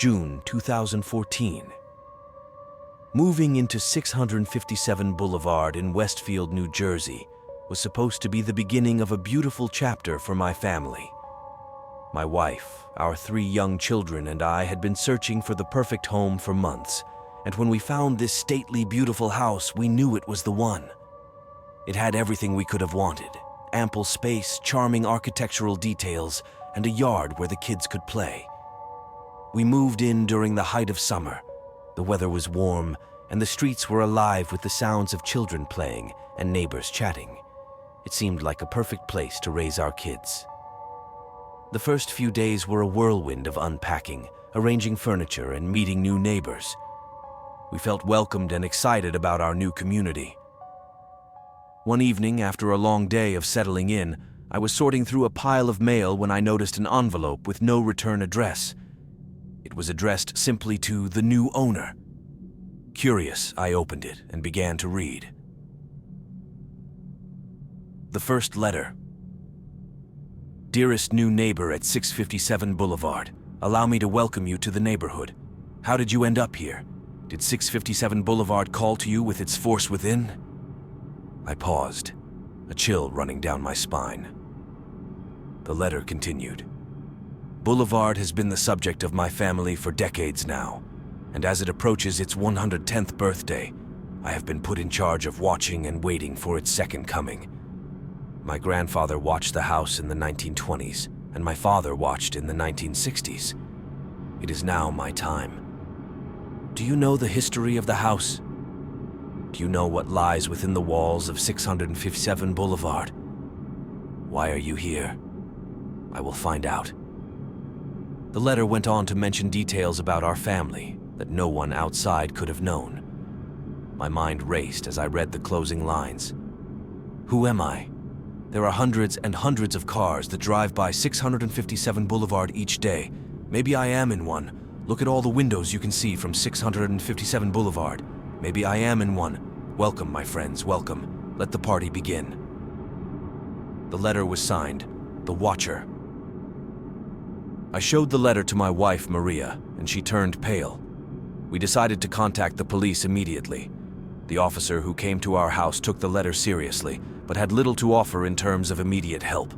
June 2014. Moving into 657 Boulevard in Westfield, New Jersey, was supposed to be the beginning of a beautiful chapter for my family. My wife, our 3 young children, and I had been searching for the perfect home for months, and when we found this stately, beautiful house, we knew it was the one. It had everything we could have wanted: ample space, charming architectural details, and a yard where the kids could play. We moved in during the height of summer. The weather was warm, and the streets were alive with the sounds of children playing and neighbors chatting. It seemed like a perfect place to raise our kids. The first few days were a whirlwind of unpacking, arranging furniture, and meeting new neighbors. We felt welcomed and excited about our new community. One evening, after a long day of settling in, I was sorting through a pile of mail when I noticed an envelope with no return address. It was addressed simply to the new owner. Curious, I opened it and began to read. The first letter. Dearest new neighbor at 657 Boulevard, allow me to welcome you to the neighborhood. How did you end up here? Did 657 Boulevard call to you with its force within? I paused, a chill running down my spine. The letter continued. Boulevard has been the subject of my family for decades now, and as it approaches its 110th birthday, I have been put in charge of watching and waiting for its second coming. My grandfather watched the house in the 1920s, and my father watched in the 1960s. It is now my time. Do you know the history of the house? Do you know what lies within the walls of 657 Boulevard? Why are you here? I will find out. The letter went on to mention details about our family that no one outside could have known. My mind raced as I read the closing lines. Who am I? There are hundreds and hundreds of cars that drive by 657 Boulevard each day. Maybe I am in one. Look at all the windows you can see from 657 Boulevard. Maybe I am in one. Welcome, my friends, welcome. Let the party begin. The letter was signed, The Watcher. I showed the letter to my wife, Maria, and she turned pale. We decided to contact the police immediately. The officer who came to our house took the letter seriously, but had little to offer in terms of immediate help.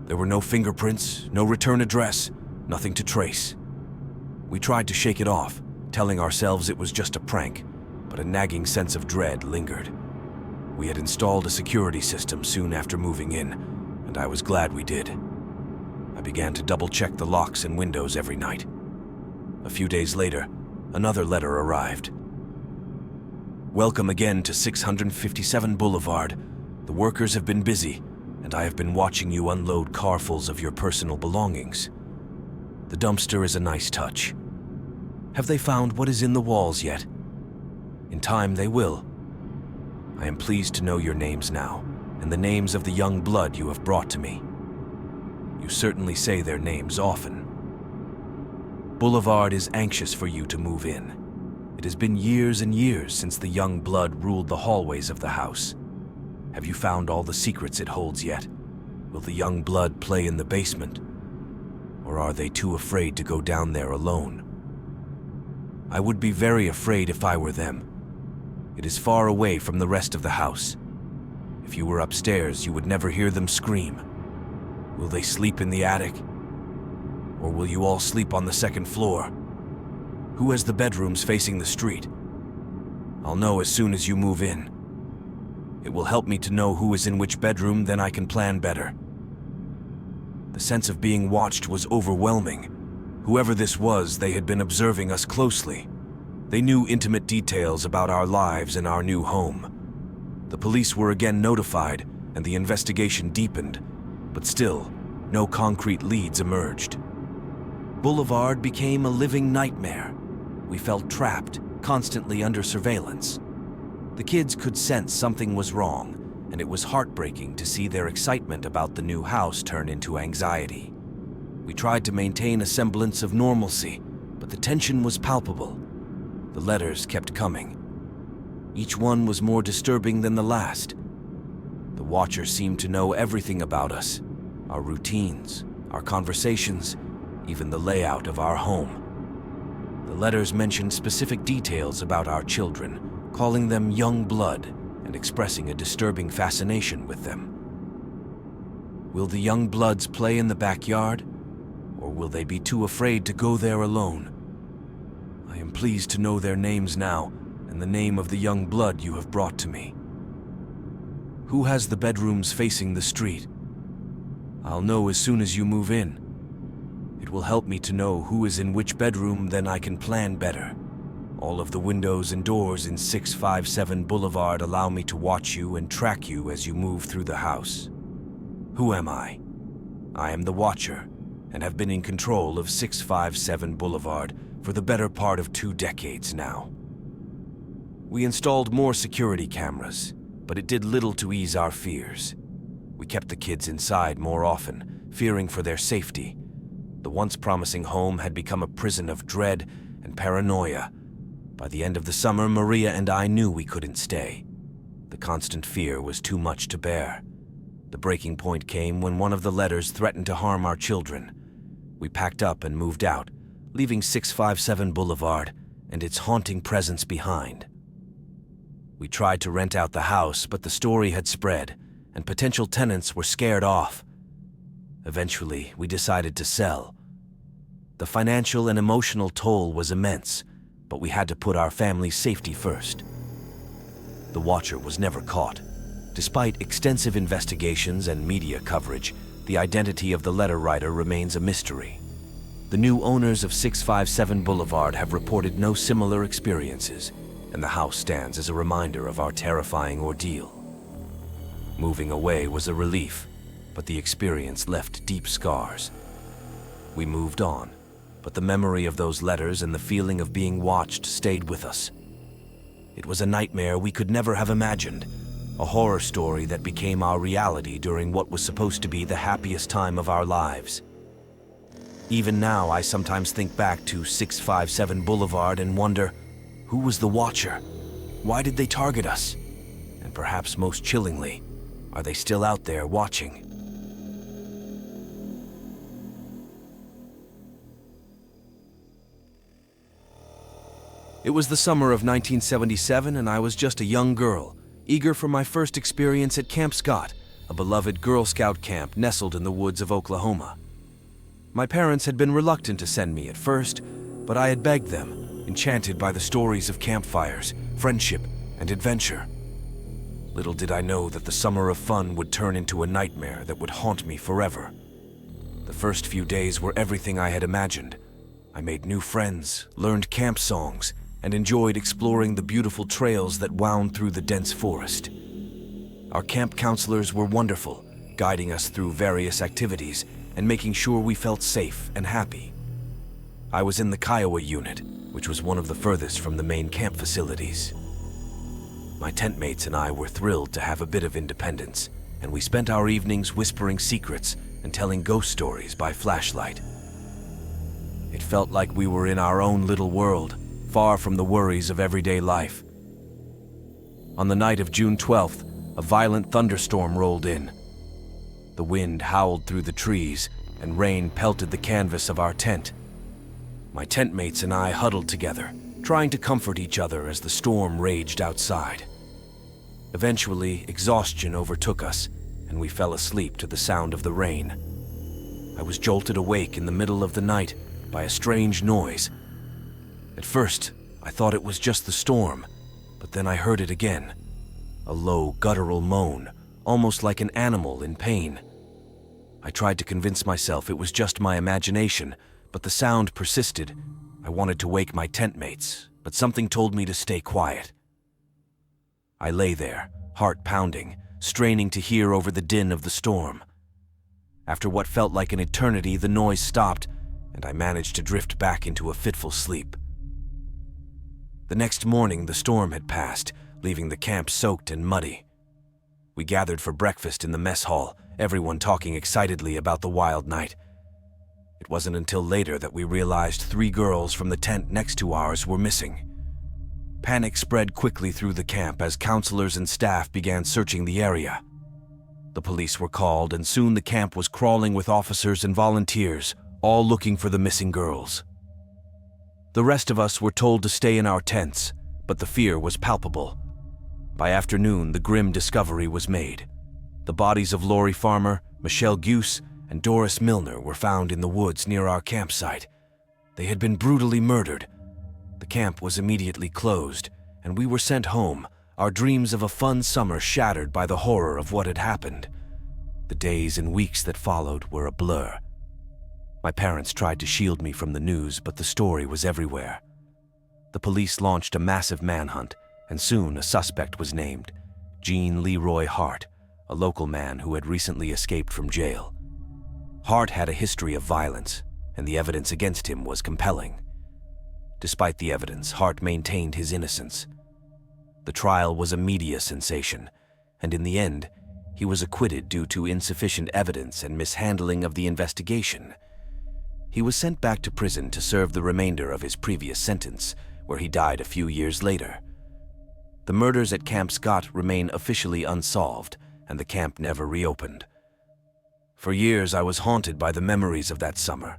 There were no fingerprints, no return address, nothing to trace. We tried to shake it off, telling ourselves it was just a prank, but a nagging sense of dread lingered. We had installed a security system soon after moving in, and I was glad we did. I began to double-check the locks and windows every night. A few days later, another letter arrived. Welcome again to 657 Boulevard. The workers have been busy, and I have been watching you unload carfuls of your personal belongings. The dumpster is a nice touch. Have they found what is in the walls yet? In time they will. I am pleased to know your names now, and the names of the young blood you have brought to me. You certainly say their names often. Boulevard is anxious for you to move in. It has been years and years since the young blood ruled the hallways of the house. Have you found all the secrets it holds yet? Will the young blood play in the basement? Or are they too afraid to go down there alone? I would be very afraid if I were them. It is far away from the rest of the house. If you were upstairs, you would never hear them scream. Will they sleep in the attic? Or will you all sleep on the second floor? Who has the bedrooms facing the street? I'll know as soon as you move in. It will help me to know who is in which bedroom, then I can plan better. The sense of being watched was overwhelming. Whoever this was, they had been observing us closely. They knew intimate details about our lives and our new home. The police were again notified, and the investigation deepened, but still, no concrete leads emerged. Boulevard became a living nightmare. We felt trapped, constantly under surveillance. The kids could sense something was wrong, and it was heartbreaking to see their excitement about the new house turn into anxiety. We tried to maintain a semblance of normalcy, but the tension was palpable. The letters kept coming. Each one was more disturbing than the last. The Watcher seemed to know everything about us, our routines, our conversations, even the layout of our home. The letters mentioned specific details about our children, calling them young blood and expressing a disturbing fascination with them. Will the young bloods play in the backyard, or will they be too afraid to go there alone? I am pleased to know their names now and the name of the young blood you have brought to me. Who has the bedrooms facing the street? I'll know as soon as you move in. It will help me to know who is in which bedroom, then I can plan better. All of the windows and doors in 657 Boulevard allow me to watch you and track you as you move through the house. Who am I? I am the Watcher, and have been in control of 657 Boulevard for the better part of 2 decades now. We installed more security cameras, but it did little to ease our fears. We kept the kids inside more often, fearing for their safety. The once promising home had become a prison of dread and paranoia. By the end of the summer, Maria and I knew we couldn't stay. The constant fear was too much to bear. The breaking point came when one of the letters threatened to harm our children. We packed up and moved out, leaving 657 Boulevard and its haunting presence behind. We tried to rent out the house, but the story had spread, and potential tenants were scared off. Eventually, we decided to sell. The financial and emotional toll was immense, but we had to put our family's safety first. The Watcher was never caught. Despite extensive investigations and media coverage, the identity of the letter writer remains a mystery. The new owners of 657 Boulevard have reported no similar experiences, and the house stands as a reminder of our terrifying ordeal. Moving away was a relief, but the experience left deep scars. We moved on, but the memory of those letters and the feeling of being watched stayed with us. It was a nightmare we could never have imagined, a horror story that became our reality during what was supposed to be the happiest time of our lives. Even now, I sometimes think back to 657 Boulevard and wonder, who was the Watcher? Why did they target us? And perhaps most chillingly, are they still out there watching? It was the summer of 1977, and I was just a young girl, eager for my first experience at Camp Scott, a beloved Girl Scout camp nestled in the woods of Oklahoma. My parents had been reluctant to send me at first, but I had begged them, enchanted by the stories of campfires, friendship, and adventure. Little did I know that the summer of fun would turn into a nightmare that would haunt me forever. The first few days were everything I had imagined. I made new friends, learned camp songs, and enjoyed exploring the beautiful trails that wound through the dense forest. Our camp counselors were wonderful, guiding us through various activities and making sure we felt safe and happy. I was in the Kiowa unit, which was one of the furthest from the main camp facilities. My tent mates and I were thrilled to have a bit of independence, and we spent our evenings whispering secrets and telling ghost stories by flashlight. It felt like we were in our own little world, far from the worries of everyday life. On the night of June 12th, a violent thunderstorm rolled in. The wind howled through the trees, and rain pelted the canvas of our tent. My tent mates and I huddled together, trying to comfort each other as the storm raged outside. Eventually, exhaustion overtook us, and we fell asleep to the sound of the rain. I was jolted awake in the middle of the night by a strange noise. At first, I thought it was just the storm, but then I heard it again. A low, guttural moan, almost like an animal in pain. I tried to convince myself it was just my imagination, but the sound persisted. I wanted to wake my tent mates, but something told me to stay quiet. I lay there, heart pounding, straining to hear over the din of the storm. After what felt like an eternity, the noise stopped, and I managed to drift back into a fitful sleep. The next morning, the storm had passed, leaving the camp soaked and muddy. We gathered for breakfast in the mess hall, everyone talking excitedly about the wild night. It wasn't until later that we realized 3 girls from the tent next to ours were missing. Panic spread quickly through the camp as counselors and staff began searching the area. The police were called, and soon the camp was crawling with officers and volunteers, all looking for the missing girls. The rest of us were told to stay in our tents, but the fear was palpable. By afternoon, the grim discovery was made. The bodies of Lori Farmer, Michelle Guse, and Doris Milner were found in the woods near our campsite. They had been brutally murdered. The camp was immediately closed, and we were sent home, our dreams of a fun summer shattered by the horror of what had happened. The days and weeks that followed were a blur. My parents tried to shield me from the news, but the story was everywhere. The police launched a massive manhunt, and soon a suspect was named, Gene Leroy Hart, a local man who had recently escaped from jail. Hart had a history of violence, and the evidence against him was compelling. Despite the evidence, Hart maintained his innocence. The trial was a media sensation, and in the end, he was acquitted due to insufficient evidence and mishandling of the investigation. He was sent back to prison to serve the remainder of his previous sentence, where he died a few years later. The murders at Camp Scott remain officially unsolved, and the camp never reopened. For years, I was haunted by the memories of that summer.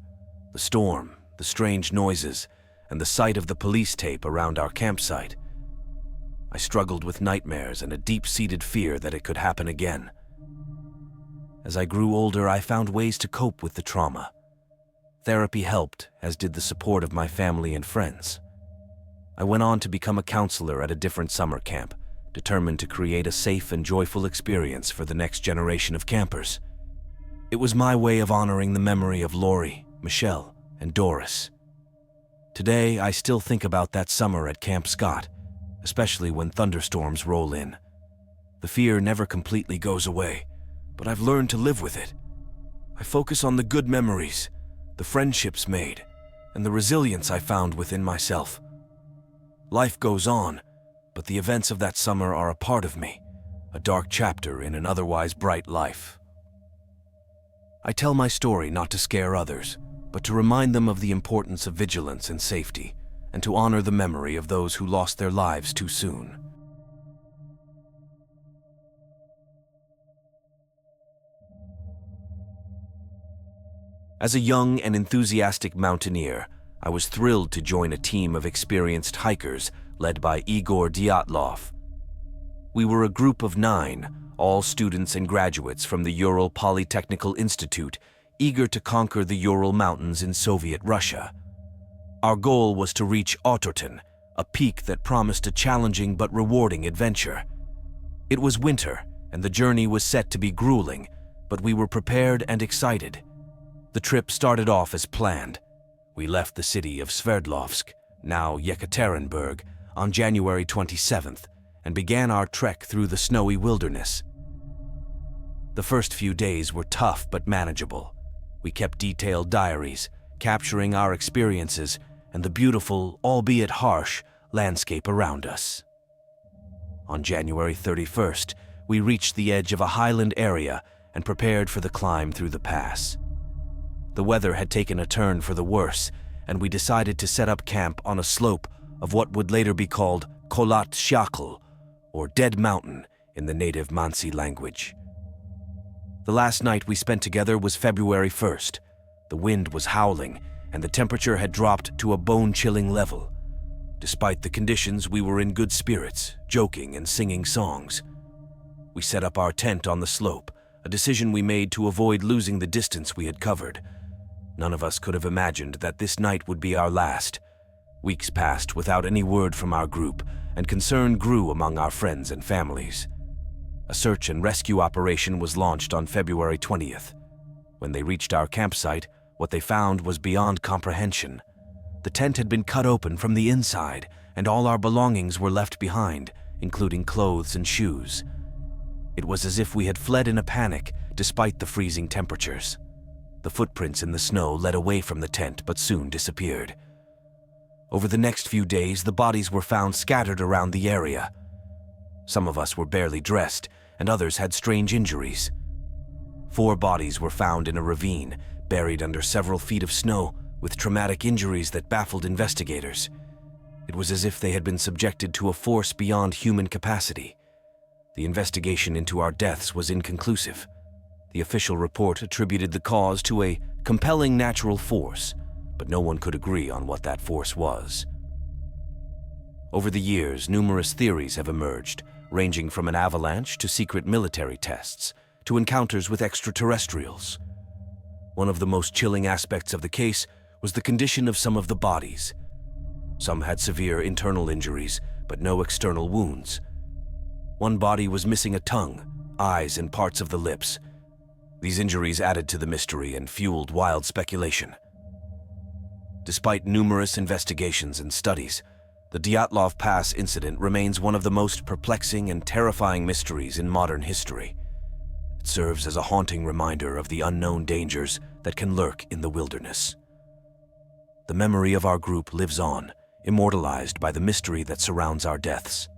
The storm, the strange noises, and the sight of the police tape around our campsite. I struggled with nightmares and a deep-seated fear that it could happen again. As I grew older, I found ways to cope with the trauma. Therapy helped, as did the support of my family and friends. I went on to become a counselor at a different summer camp, determined to create a safe and joyful experience for the next generation of campers. It was my way of honoring the memory of Lori, Michelle, and Doris. Today, I still think about that summer at Camp Scott, especially when thunderstorms roll in. The fear never completely goes away, but I've learned to live with it. I focus on the good memories, the friendships made, and the resilience I found within myself. Life goes on, but the events of that summer are a part of me, a dark chapter in an otherwise bright life. I tell my story not to scare others, but to remind them of the importance of vigilance and safety, and to honor the memory of those who lost their lives too soon. As a young and enthusiastic mountaineer, I was thrilled to join a team of experienced hikers led by Igor Dyatlov. We were a group of 9, all students and graduates from the Ural Polytechnical Institute, eager to conquer the Ural Mountains in Soviet Russia. Our goal was to reach Otorten, a peak that promised a challenging but rewarding adventure. It was winter, and the journey was set to be grueling, but we were prepared and excited. The trip started off as planned. We left the city of Sverdlovsk, now Yekaterinburg, on January 27th, and began our trek through the snowy wilderness. The first few days were tough but manageable. We kept detailed diaries, capturing our experiences and the beautiful, albeit harsh, landscape around us. On January 31st, we reached the edge of a highland area and prepared for the climb through the pass. The weather had taken a turn for the worse, and we decided to set up camp on a slope of what would later be called Kholat Shakhl, or Dead Mountain in the native Mansi language. The last night we spent together was February 1st. The wind was howling, and the temperature had dropped to a bone-chilling level. Despite the conditions, we were in good spirits, joking and singing songs. We set up our tent on the slope, a decision we made to avoid losing the distance we had covered. None of us could have imagined that this night would be our last. Weeks passed without any word from our group, and concern grew among our friends and families. A search and rescue operation was launched on February 20th. When they reached our campsite, what they found was beyond comprehension. The tent had been cut open from the inside, and all our belongings were left behind, including clothes and shoes. It was as if we had fled in a panic, despite the freezing temperatures. The footprints in the snow led away from the tent but soon disappeared. Over the next few days, the bodies were found scattered around the area. Some of us were barely dressed, and others had strange injuries. 4 bodies were found in a ravine, buried under several feet of snow, with traumatic injuries that baffled investigators. It was as if they had been subjected to a force beyond human capacity. The investigation into our deaths was inconclusive. The official report attributed the cause to a compelling natural force, but no one could agree on what that force was. Over the years, numerous theories have emerged, ranging from an avalanche to secret military tests, to encounters with extraterrestrials. One of the most chilling aspects of the case was the condition of some of the bodies. Some had severe internal injuries, but no external wounds. One body was missing a tongue, eyes, and parts of the lips. These injuries added to the mystery and fueled wild speculation. Despite numerous investigations and studies, the Dyatlov Pass incident remains one of the most perplexing and terrifying mysteries in modern history. It serves as a haunting reminder of the unknown dangers that can lurk in the wilderness. The memory of our group lives on, immortalized by the mystery that surrounds our deaths.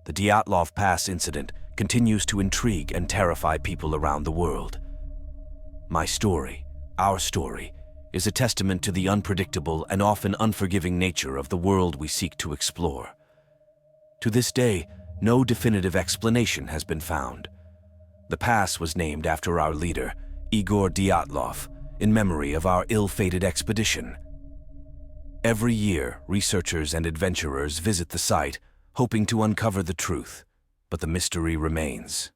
The Dyatlov Pass incident continues to intrigue and terrify people around the world. My story, our story, is a testament to the unpredictable and often unforgiving nature of the world we seek to explore. To this day, no definitive explanation has been found. The pass was named after our leader, Igor Dyatlov, in memory of our ill-fated expedition. Every year, researchers and adventurers visit the site, hoping to uncover the truth, but the mystery remains.